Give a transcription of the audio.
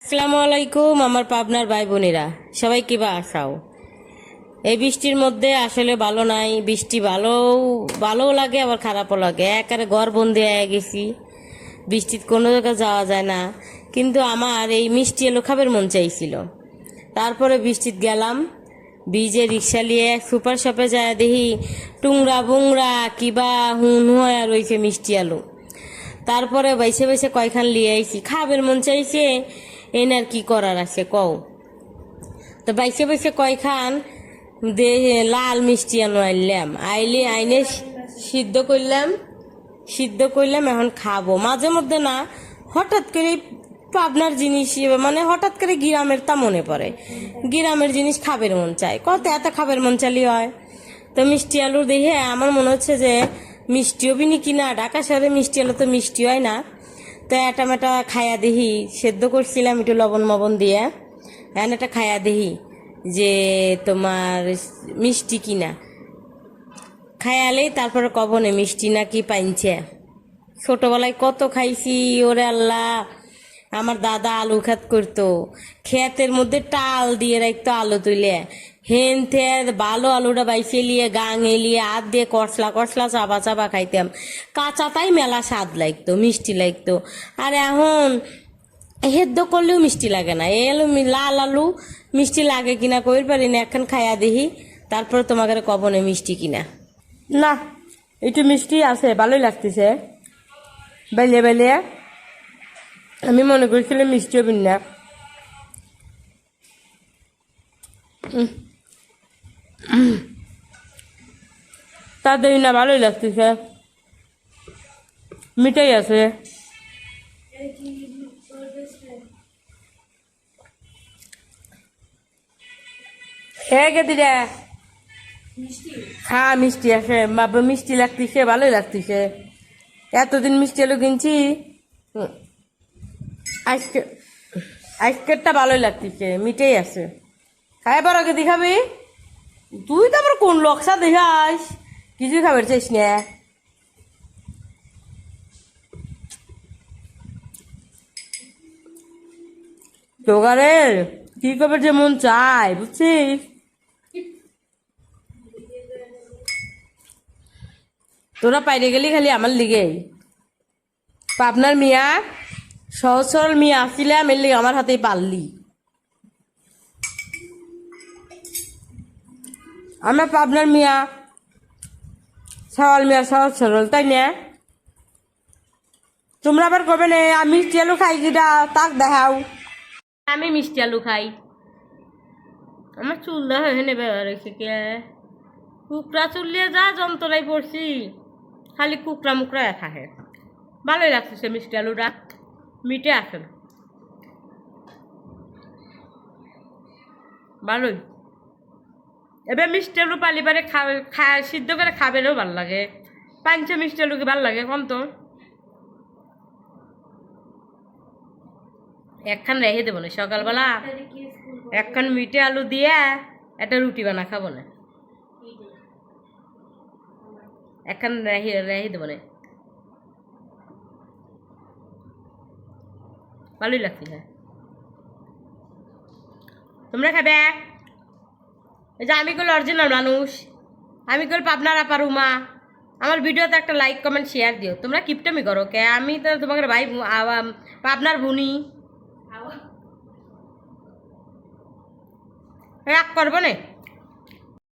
আসসালামু আলাইকুম আমার পাবনার ভাই বোনেরা, সবাই কিবা আসাও। এই বৃষ্টির মধ্যে আসলে ভালো নাই। বৃষ্টি ভালো লাগে আবার খারাপও লাগে। একেবারে ঘর বন্দি হয়ে গেছি, বৃষ্টিতে কোনো জায়গায় যাওয়া যায় না। কিন্তু আমার এই মিষ্টি এলো খাবার মন চাইছিল। তারপরে বৃষ্টিতে গেলাম, বিজে রিক্সা নিয়ে সুপার শপে যায়, দেখি টুংরা বুংরা কিবা হুন হয়ে রয়েছে মিষ্টি আলু। তারপরে বাইসে বাইসে কয়খান লিয়ে আইছি, খাবের মন চাইছে, এনার কি করার আছে কও। তো বাইসে বাইসে কয়খান লাল মিষ্টি আনলাম, আইনে সিদ্ধ করলাম এখন খাবো। মাঝে মধ্যে না হঠাৎ করে পাবনার জিনিস, মানে হঠাৎ করে গ্রামের তা মনে পড়ে, গ্রামের জিনিস খাবের মন চায়, কত এত খাবের মন চালি হয়। তো মিষ্টি আলু দেখে আমার মনে হচ্ছে যে মিষ্টিও বিনি কিনা, ঢাকা শহরে মিষ্টি আলু তো মিষ্টি হয় না। তো এটা মেটা খায়া দেখি, সেদ্ধ করছিলাম একটু লবণ মবন দিয়ে, এখন এটা খায়া দেখি যে তোমার মিষ্টি কিনা। খায়ালেই তারপরে কবনে মিষ্টি না কি পাইছে। ছোটবেলায় কত খাইছি, ওরে আল্লাহ। আমার দাদা আলু খাত করতো, ক্ষেতের মধ্যে টাল দিয়ে রাখতো আলু তুলে, হেন থে ভালো আলুটা বাইসে লিয়ে গাং এলিয়ে হাত দিয়ে কষলা কষলা চাবা চাবা খাইতাম। কাঁচাটাই মেলা স্বাদ লাগতো, মিষ্টি লাগতো। আর এখন সেদ্ধ করলেও মিষ্টি লাগে না। এই আলু লাল আলু মিষ্টি লাগে কিনা কইর পারি না, এখন খাইয়া দেখি তারপর তোমাকে কবনে মিষ্টি কিনা। না, একটু মিষ্টি আছে, ভালোই লাগতেছে। বেলে বেলে আমি মনে করছিলাম মিষ্টি হবেন না। তাদের না ভালোই লাগতেছে, মিঠাই আছে। হ্যাঁ গেদি রে, হ্যাঁ মিষ্টি আছে বাবা, মিষ্টি লাগতেছে, ভালোই লাগতেছে। এতদিন মিষ্টি আলু কিনছি, আজকে আজকেরটা ভালোই লাগতেছে, মিঠাই আছে। খাই পারো গেদি খাবি তুই? তারপর কোন লক্সা দেখাস, কিছুই খাবার চাইস না। জোগাড়ের কি খবর যে মন চায় বুঝছিস। তোরা পাইরে গেলি খালি আমার লিগে। পাবনার মিয়া সহজ সরল মিয়া আসলে আমার লিগে আমার হাতেই পারলি। আমার পাবনার মিয়া সওয়াল মিয়া সহজ সরল, তাই না? তোমরা আবার কবে না আমি মিষ্টি আলু খাই কিটা তাক দেখাও। আমি মিষ্টি আলু খাই। আমার চুল দেখা হয়ে নেবে রয়েছে কে, কুকরা চুলিয়ে যা যন্ত্রণায় পড়ছি, খালি কুকরা মুকরা থাকে। ভালোই লাগছে মিষ্টি আলুটা, মিঠে আছে, ভালোই। এবার মিষ্টি আলু পালি পারে সিদ্ধ করে খাবেলেও ভাল লাগে। পাঞ্চ মিষ্টি আলু কি ভাল লাগে কম তো? একখান রেখে দেবো না সকালবেলা, একখান মিঠে আলু দিয়ে একটা রুটি বানা খাবো না, একখান রেখে দেবো না, ভালোই লাগছে। হ্যাঁ তোমরা খাবে? এই যে আমি কল অরিজিনাল মানুষ, আমি কল পাবনার আপার উমা। আমার ভিডিওতে একটা লাইক কমেন্ট শেয়ার দিও। তোমরা কিপটামি করো কে? আমি তো তোমাকে ভাই পাবনার বুনি রাগ করবো না।